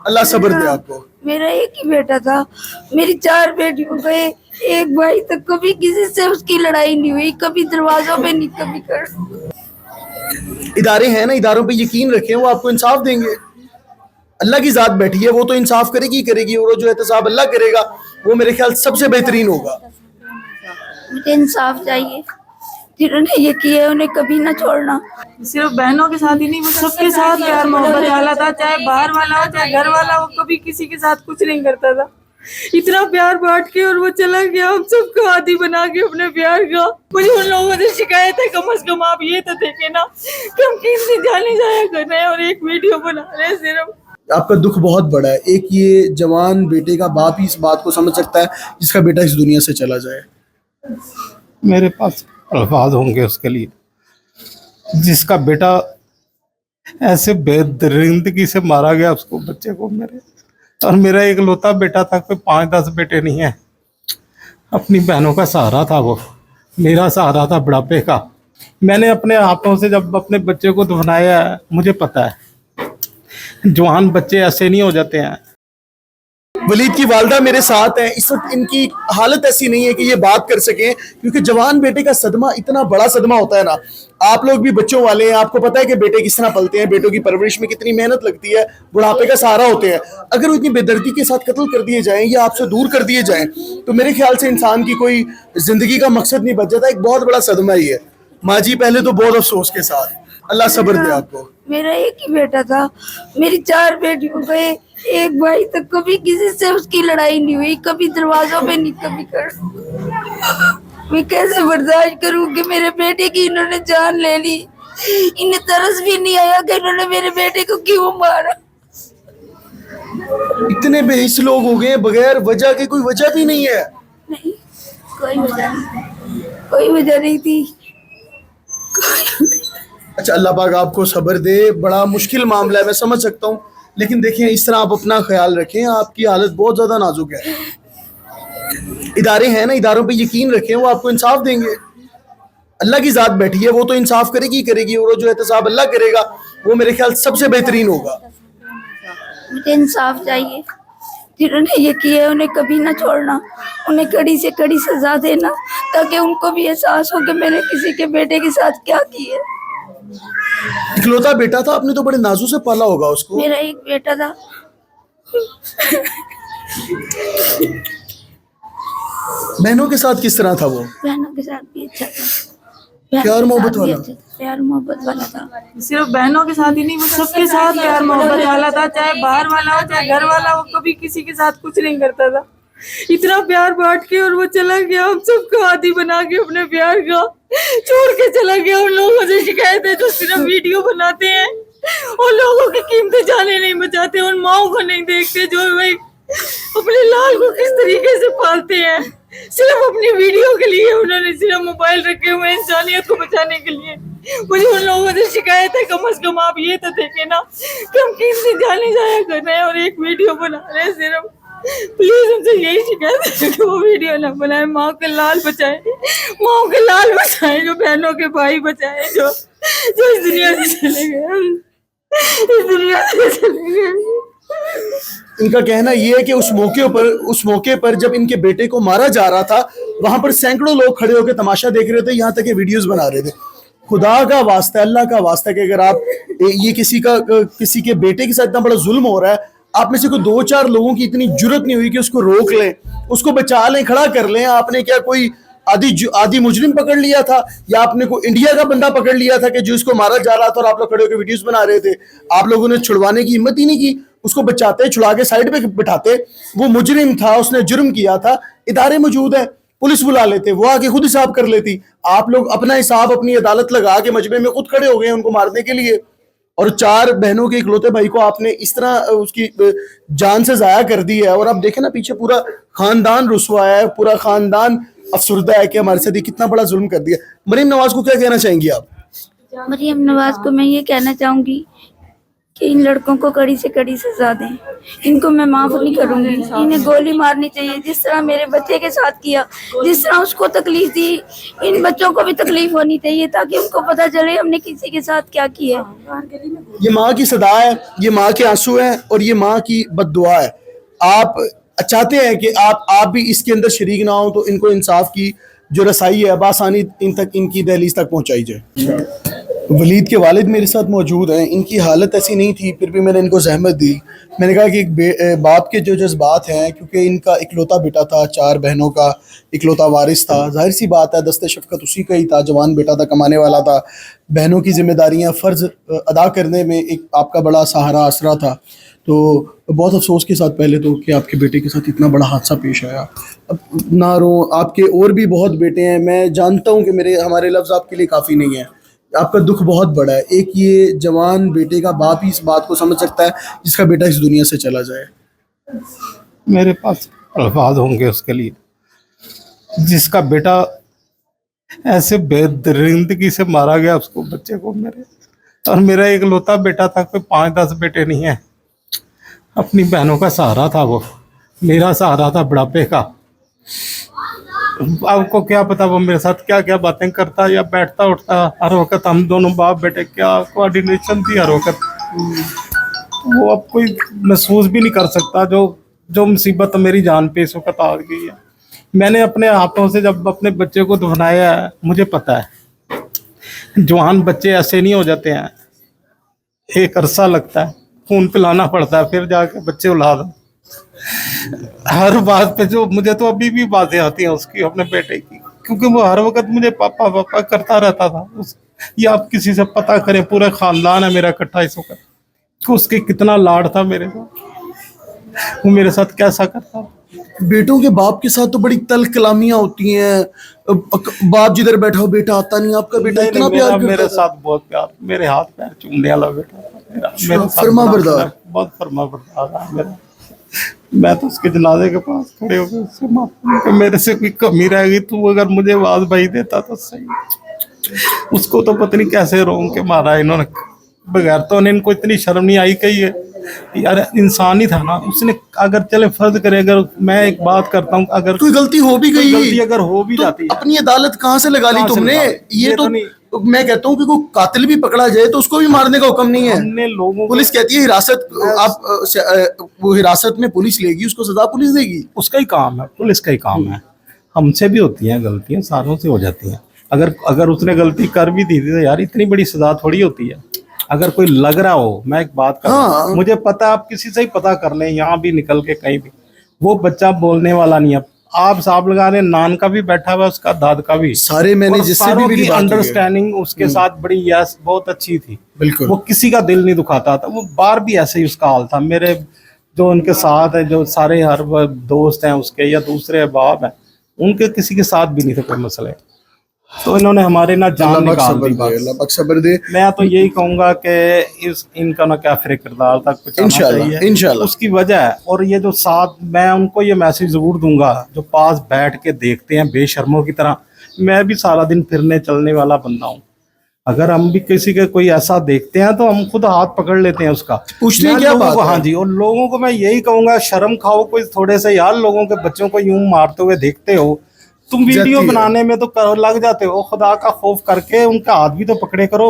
اللہ صبر دے آپ کو. میرا ایک ہی بیٹا تھا, میری 4 بیٹی ہو گئے, ایک بھائی تک کبھی کسی سے اس کی لڑائی نہیں ہوئی, کبھی دروازوں پہ نہیں, کبھی ادارے ہیں نا, اداروں پہ یقین رکھیں, وہ آپ کو انصاف دیں گے. اللہ کی ذات بیٹھی ہے, وہ تو انصاف کرے گی, اور جو احتساب اللہ کرے گا وہ میرے خیال سب سے بہترین ہوگا. مجھے انصاف چاہیے, جنہوں نے یہ کیا ہے انہیں کبھی نہ چھوڑنا. صرف بہنوں کے ساتھ ہی نہیں, وہ سب کے ساتھ پیار محبت والا تھا, چاہے باہر والا ہو چاہے گھر والا ہو, کبھی کسی کے ساتھ کچھ نہیں کرتا تھا. اتنا پیار بانٹ کے اور وہ چلا گیا, ہم سب کو عادی بنا کے اپنے پیار کا. مجھے ان لوگوں سے شکایت ہے, کم از کم آپ یہ تو دیکھیں نا کہ ہم کسی جانے جایا کر رہے ہیں اور ایک ویڈیو بنا رہے ہیں صرف. آپ کا دکھ بہت بڑا ہے. ایک یہ جوان بیٹے کا باپ ہی اس بات کو سمجھ سکتا ہے جس کا بیٹا اس دنیا سے چلا جائے. میرے پاس الفاظ ہوں گے اس کے لیے, جس کا بیٹا ایسے بے درندگی سے مارا گیا, اس کو بچے کو میرے, اور میرا ایک لوتا بیٹا تھا, کوئی 5-10 بیٹے نہیں ہیں. اپنی بہنوں کا سہارا تھا, وہ میرا سہارا تھا بڑھاپے کا. میں نے اپنے ہاتھوں سے جب اپنے بچے کو دفنایا ہے, مجھے پتا ہے جوان بچے ایسے نہیں ہو جاتے ہیں. ولید کی والدہ میرے ساتھ ہیں اس وقت. ان کی حالت ایسی نہیں ہے کہ یہ بات کر سکیں, کیونکہ جوان بیٹے کا صدمہ اتنا بڑا صدمہ ہوتا ہے نا. آپ لوگ بھی بچوں والے ہیں, آپ کو پتہ ہے کہ بیٹے کس طرح پلتے ہیں, بیٹوں کی پرورش میں کتنی محنت لگتی ہے, بڑھاپے کا سہارا ہوتے ہیں. اگر وہ اتنی بے دردی کے ساتھ قتل کر دیے جائیں یا آپ سے دور کر دیے جائیں تو میرے خیال سے انسان کی کوئی زندگی کا مقصد نہیں بچ جاتا. ایک بہت بڑا صدمہ ہی ہے. ماں جی پہلے تو بہت افسوس کے ساتھ, اللہ صبر دے آپ کو. میرا ایک ہی بیٹا تھا, میری 4 بیٹی ہو گئے, ایک بھائی تک کبھی کسی سے اس کی لڑائی نہیں ہوئی, کبھی دروازوں پہ نہیں, کبھی میں کیسے برداشت کروں کہ میرے بیٹے کی انہوں نے جان لے لی. انہیں ترس بھی نہیں آیا کہ انہوں نے میرے بیٹے کو کیوں مارا. اتنے بے حس لوگ ہو گئے بغیر وجہ کے, کوئی وجہ بھی نہیں ہے. نہیں, کوئی وجہ نہیں, کوئی وجہ نہیں تھی. اچھا, اللہ پاک آپ کو صبر دے. بڑا مشکل معاملہ ہے, میں سمجھ سکتا ہوں, لیکن دیکھیں اس طرح آپ اپنا خیال رکھیں, آپ کی حالت بہت زیادہ نازک ہے. ادارے ہیں نا, اداروں پہ یقین رکھیں, وہ آپ کو انصاف دیں گے. اللہ کی ذات بیٹھی ہے, وہ تو انصاف کرے گی, اور جو احتساب اللہ کرے گا وہ میرے خیال سب سے بہترین ہوگا. مجھے انصاف چاہیے, جنہوں نے یہ کیا ہے انہیں کبھی نہ چھوڑنا, انہیں کڑی سے کڑی سزا دینا, تاکہ ان کو بھی احساس ہو کہ میں نے کسی کے بیٹے کے ساتھ کیا کیا ہے. اکلوتا بیٹا تھا, آپ نے تو بڑے نازوں سے پالا ہوگا اس کو. میرا ایک بیٹا تھا. بہنوں کے ساتھ کس طرح تھا وہ؟ بہنوں کے ساتھ بھی اچھا تھا, پیار محبت والا. پیار محبت والا تھا. صرف بہنوں کے ساتھ ہی نہیں, وہ سب کے ساتھ پیار محبت والا تھا, چاہے باہر والا ہو چاہے گھر والا ہو, کبھی کسی کے ساتھ کچھ نہیں کرتا تھا. اتنا پیار بانٹ کے اور وہ چلا گیا, ہم سب کو عادی بنا کے اپنے پیار کا, چھوڑ کے چلا گیا. ان لوگوں سے شکایت ہے جو صرف ویڈیو بناتے ہیں, اور لوگوں کی قیمتی جانیں نہیں بچاتے, ان ماؤں کو نہیں دیکھتے جو اپنے لال کو کس طریقے سے پالتے ہیں. صرف اپنی ویڈیو کے لیے انہوں نے صرف موبائل رکھے ہوئے انسانیت کو بچانے کے لیے. مجھے ان لوگوں سے شکایت ہے, کم از کم آپ یہ تو دیکھیں نا کہ ہم کسی جانے جایا کر رہے ہیں اور ایک ویڈیو بنا رہے ہیں صرف. پلیز ان سے یہی شکایت ہے کہ وہ ویڈیو نہ بنائے, ماں کے لال بچائے, ماں کے لال بچائے, جو بہنوں کے بھائی بچائے, جو اس دنیا سے چلے گئے, اس دنیا سے چلے گئے. ان کا کہنا یہ ہے کہ اس موقع پر جب ان کے بیٹے کو مارا جا رہا تھا, وہاں پر سینکڑوں لوگ کھڑے ہو کے تماشا دیکھ رہے تھے, یہاں تک کہ ویڈیوز بنا رہے تھے. خدا کا واسطہ, اللہ کا واسطہ کہ اگر آپ یہ کسی کے بیٹے کے ساتھ اتنا بڑا ظلم ہو رہا ہے, آپ میں سے کوئی 2-4 لوگوں کی اتنی جرت نہیں ہوئی کہ اس کو روک لیں, اس کو بچا لیں, کھڑا کر لیں. آپ نے کیا کوئی آدھی مجرم پکڑ لیا تھا, یا آپ نے کوئی انڈیا کا بندہ پکڑ لیا تھا کہ جو اس کو مارا جا رہا تھا اور آپ لوگ کھڑے ہو کے ویڈیوز بنا رہے تھے؟ آپ لوگوں نے چھڑوانے کی ہمت ہی نہیں کی, اس کو بچاتے, چھڑا کے سائڈ پہ بٹھاتے. وہ مجرم تھا, اس نے جرم کیا تھا, ادارے موجود ہیں, پولیس بلا لیتے, وہ آگے خود حساب کر لیتی. آپ لوگ اپنا حساب اپنی عدالت لگا کے مجمع میں خود کھڑے ہو گئے ان کو مارنے کے لیے, اور 4 بہنوں کے اکلوتے بھائی کو آپ نے اس طرح اس کی جان سے ضائع کر دی ہے. اور آپ دیکھیں نا پیچھے پورا خاندان رسوا ہے, پورا خاندان افسردہ ہے کہ ہمارے ساتھ کتنا بڑا ظلم کر دیا. مریم نواز کو کیا کہنا چاہیں گی آپ؟ مریم نواز کو میں یہ کہنا چاہوں گی कि इन लड़कों को कड़ी से कड़ी सजा दें। इनको मैं माफ नहीं करूंगी, इन्हें गोली मारनी चाहिए जिस तरह मेरे बच्चे के साथ किया, जिस तरह उसको तकलीफ दी इन बच्चों को भी तकलीफ होनी चाहिए ताकि उनको पता चले हमने किसी के साथ क्या किया। ये माँ की सदा है, ये माँ के आंसू हैं और ये माँ की बद्दुआ है। आप चाहते हैं कि आप भी इसके अंदर शरीक ना हो, तो इनको इंसाफ की जो रसाई है बासानी इनकी दहलीज तक पहुंचाई जाए। वलीद के वालिद मेरे साथ मौजूद हैं। इनकी हालत ऐसी नहीं थी, फिर भी मैंने इनको जहमत दी। मैंने कहा कि एक बाप के जो जज्बात हैं, क्योंकि इनका इकलौता बेटा था, 4 बहनों का इकलौता वारिस था, जाहिर सी बात है दस्ते शफ़क़त उसी का ही था, जवान बेटा था, कमाने वाला था, बहनों की ज़िम्मेदारियाँ फ़र्ज़ अदा करने में एक आपका बड़ा सहारा आसरा था। तो बहुत अफसोस के साथ पहले तो कि आपके बेटे के साथ इतना बड़ा हादसा पेश आया। अब ना रो, आपके और भी बहुत बेटे हैं, मैं जानता हूँ कि हमारे लफ्ज़ आपके लिए काफ़ी नहीं है। आपका दुख बहुत बड़ा है। एक ये जवान बेटे का बाप ही इस बात को समझ सकता है जिसका बेटा इस दुनिया से चला जाए। मेरे पास अल्फाज होंगे उसके लिए, जिसका बेटा ऐसे बेदरिंदगी से मारा गया, उसको बच्चे को मेरे, और मेरा एक लौता बेटा था, कोई 5-10 बेटे नहीं है। अपनी बहनों का सहारा था, वो मेरा सहारा था बुढ़ापे का। आपको क्या पता वो मेरे साथ क्या क्या बातें करता या बैठता उठता हर वक्त। हम दोनों बाप बेटे क्या कोऑर्डिनेशन थी हर वक्त, वो अब कोई महसूस भी नहीं कर सकता जो मुसीबत मेरी जान पे इस वक्त आ गई है। मैंने अपने हाथों से जब अपने बच्चे को दफनाया है, मुझे पता है जवान बच्चे ऐसे नहीं हो जाते हैं, एक अरसा लगता है, खून पिलाना पड़ता है, फिर जाके बच्चे औलाद। हर बात पे जो मुझे तो अभी भी बातें आती हैं उसकी, अपने बेटे की, क्योंकि वो हर वक्त मुझे पापा पापा करता रहता था। ये आप किसी से पता करें, पूरा खानदान है मेरा इकट्ठा इस वक्त, तो उसके कितना लाड था मेरे साथ, वो मेरे साथ कैसा करता। बेटों के बाप के साथ तो बड़ी तल्ख कलामियां होती हैं। बाप जिधर बैठा हो बेटा आता नहीं, आपका बेटा इतना प्यार करता मेरे था। साथ बहुत प्यार, मेरे हाथ पैर चूमने वाला बेटा था मेरा, मेरे साथ फर्मा बरदार, बहुत फर्मा बरदार था मेरा। मैं तो उसके जनाजे के पास खड़े होकर उससे माफी कि मेरे से कोई कमी रह गई, तू अगर मुझे आवाज भाई देता तो सही। उसको तो पता नहीं कैसे रोक के मारा इन्होंने, बगैर तो इनको इतनी शर्म नहीं आई। कही है यार, इंसान ही था ना उसने। अगर चले फर्ज करे, अगर मैं एक बात करता हूँ, अगर कोई गलती हो भी गई, गलती अगर हो भी तो जाती है, अपनी अदालत कहाँ से लगा ली कहाँ से तुमने? लगा ली? ये तो नहीं, मैं कहता हूँ कि कोई कातिल भी पकड़ा जाए तो उसको भी मारने का हुक्म नहीं है। हमने लोगों पुलिस कहती है हिरासत, आप वो हिरासत में पुलिस लेगी, उसको सजा पुलिस देगी। उसका ही काम है, पुलिस का ही काम है। हमसे भी होती हैं गलतियां, सारों से हो जाती हैं। अगर उसने गलती कर भी दी थी तो यार इतनी बड़ी सजा थोड़ी होती है। अगर कोई लग रहा हो, मैं एक बात कर रहा हूं, मुझे पता, आप किसी से ही पता कर लें, यहाँ भी निकल के कहीं भी, वो बच्चा बोलने वाला नहीं है। आप साहब लगा रहे, नान का भी बैठा हुआ, उसका दाद का भी, सारे मैंने जिससे भी मेरी बात अंडरस्टैंडिंग उसके साथ बड़ी यस बहुत अच्छी थी। बिल्कुल, वो किसी का दिल नहीं दुखाता था। वो बाहर भी ऐसे ही उसका हाल था। मेरे जो उनके साथ है, जो सारे हर दोस्त हैं उसके या दूसरे अहबाब हैं, उनके किसी के साथ भी नहीं थे कोई मसले। तो इन्होंने हमारे ना जान निकाल दी। अल्लाह सब्र दे। मैं तो यही कहूंगा कि इनका ना कैफरे किरदार तक पहुंचाना चाहिए, इंशाल्लाह। उसकी वजह है। और ये जो साथ, मैं उनको ये मैसेज जरूर दूंगा जो पास बैठ के देखते हैं बेशर्मों की तरह। मैं भी सारा दिन फिरने चलने वाला बंदा हूँ। अगर हम भी किसी के कोई ऐसा देखते हैं तो हम खुद हाथ पकड़ लेते हैं उसका, पूछने क्या बात है? हाँ जी। और लोगों को मैं यही कहूंगा, शर्म खाओ कोई थोड़े से यार। लोगों के बच्चों को यूं मारते हुए देखते हो, तुम वीडियो बनाने में तो लग जाते हो। खुदा का खौफ करके उनका हाथ भी तो पकड़े करो।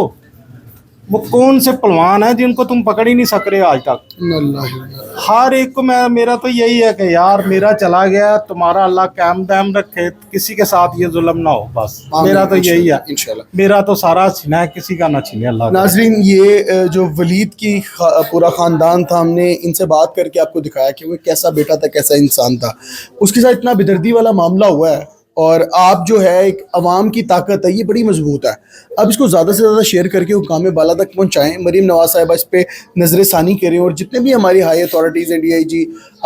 वो कौन से पहलवान है जिनको तुम पकड़ ही नहीं सक रहे आज तक? हर एक को मेरा तो यही है कि यार मेरा चला गया, तुम्हारा अल्लाह कायम दायम रखे, किसी के साथ ये जुल्म ना हो, बस मेरा तो यही है। इंशाल्लाह मेरा तो सारा छीना है, किसी का ना छीने अल्लाह। नाजरीन, ये जो वलीद की पूरा ख़ानदान था, हमने इनसे बात करके आपको दिखाया कि वो कैसा बेटा था, कैसा इंसान था। उसके साथ इतना बेदर्दी वाला मामला हुआ है, और आप जो है एक अवाम की ताकत है, ये बड़ी मजबूत है। अब इसको ज़्यादा से ज़्यादा शेयर करके हुकाम बाला तक पहुँचाएँ। मरीम नवाज साहिबा इस पर नज़र सानी करें, और जितने भी हमारी हाई अथॉरिटीज़ हैं, DIG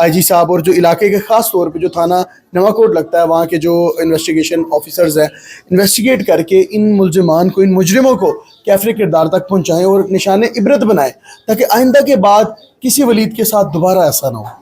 IG साहब, और जो इलाके के ख़ास तौर पे जो थाना नवाकोट लगता है, वहाँ के जो इन्वेस्टिगेशन ऑफिसर्स हैं, इन्वेस्टिगेट करके इन मुल्ज़िमान को, इन मुजरिमों को कैफरे किरदार तक पहुँचाएँ और निशान इबरत बनाएँ, ताकि आइंदा के बाद किसी वलीद के साथ दोबारा ऐसा ना हो।